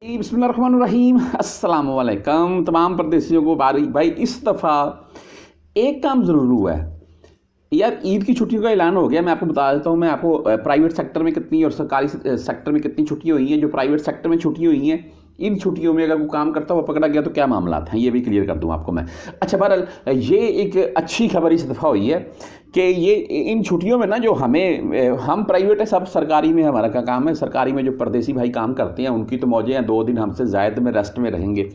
जी, बिस्मिल्लाहिर्रहमानिर्रहीम। अस्सलाम वालेकुम तमाम परदेसियों को बारी भाई इस दफ़ा एक काम ज़रूर हुआ है यार। ईद की छुट्टियों का ऐलान हो गया। मैं आपको बता देता हूँ, मैं आपको प्राइवेट सेक्टर में कितनी और सरकारी सेक्टर में कितनी छुट्टियाँ हुई हैं। जो प्राइवेट सेक्टर में छुट्टियाँ हुई हैं, इन छुट्टियों में अगर कोई काम करता हुआ पकड़ा गया तो क्या मामला था, ये भी क्लियर कर दूँ आपको मैं। अच्छा, बहरहाल ये एक अच्छी खबर इस दफ़ा हुई है कि ये इन छुट्टियों में ना जो हम प्राइवेट है, सब सरकारी में हमारा क्या काम है। सरकारी में जो परदेसी भाई काम करते हैं उनकी तो मौजें हैं, 2 दिन हमसे ज़ायद में रेस्ट में रहेंगे।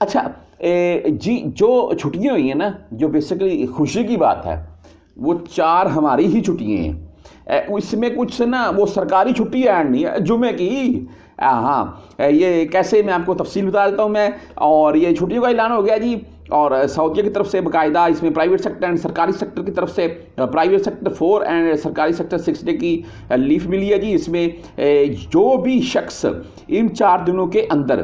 अच्छा, जी, जो छुट्टियाँ हुई हैं ना, जो बेसिकली खुशी की बात है, वो 4 हमारी ही छुट्टियाँ हैं। इसमें कुछ ना वो सरकारी छुट्टी ऐड नहीं है जुमे की। हाँ, ये कैसे मैं आपको तफसील बता देता हूँ मैं। और ये छुट्टियों का ऐलान हो गया जी। और सऊदीया की तरफ से बाकायदा इसमें प्राइवेट सेक्टर एंड सरकारी सेक्टर की तरफ से प्राइवेट सेक्टर 4 एंड सरकारी सेक्टर 6 डे की लीव मिली है जी। इसमें जो भी शख्स इन 4 दिनों के अंदर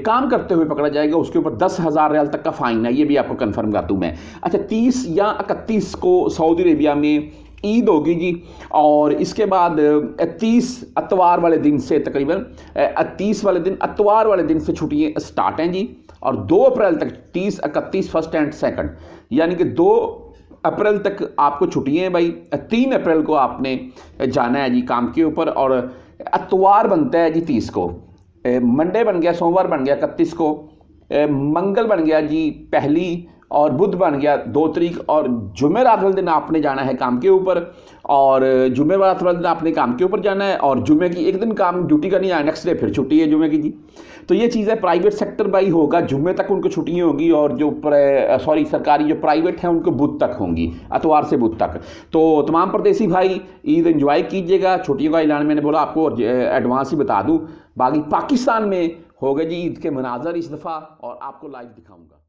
काम करते हुए पकड़ा जाएगा उसके ऊपर 10,000 रियाल तक का फ़ाइन है। ये भी आपको कन्फर्म कर दूँ मैं। अच्छा, 30 या 31 को सऊदी अरेबिया में ईद होगी जी। और इसके बाद 30 अतवार वाले दिन से तकरीबन 30 वाले दिन अतवार वाले दिन से छुट्टियाँ स्टार्ट हैं जी। और 2 अप्रैल तक 30, 31 फर्स्ट एंड सेकंड, यानी कि 2 अप्रैल तक आपको छुट्टियाँ हैं भाई। 3 अप्रैल को आपने जाना है जी काम के ऊपर। और अतवार बनता है जी 30 को, मंडे बन गया, सोमवार बन गया 31 को, मंगल बन गया जी पहली, और बुध बन गया 2 तारीख। और जुमेरात वाले दिन आपने जाना है काम के ऊपर। और जुमेरात वाले दिन आपने काम के ऊपर जाना है। और जुमे की एक दिन काम ड्यूटी का नहीं है, नेक्स्ट डे फिर छुट्टी है जुमे की जी। तो ये चीज़ है। प्राइवेट सेक्टर भाई होगा जुम्मे तक उनको छुट्टियाँ होगी, और जो सरकारी जो प्राइवेट हैं उनको बुध तक होंगी, अतवार से बुध तक। तो तमाम परदेसी भाई ईद एंजॉय कीजिएगा। छुट्टियों का ऐलान मैंने बोला आपको एडवांस ही बता दूँ। बाकी पाकिस्तान में हो गए जी ईद के मनाजर इस दफ़ा, और आपको लाइव दिखाऊँगा।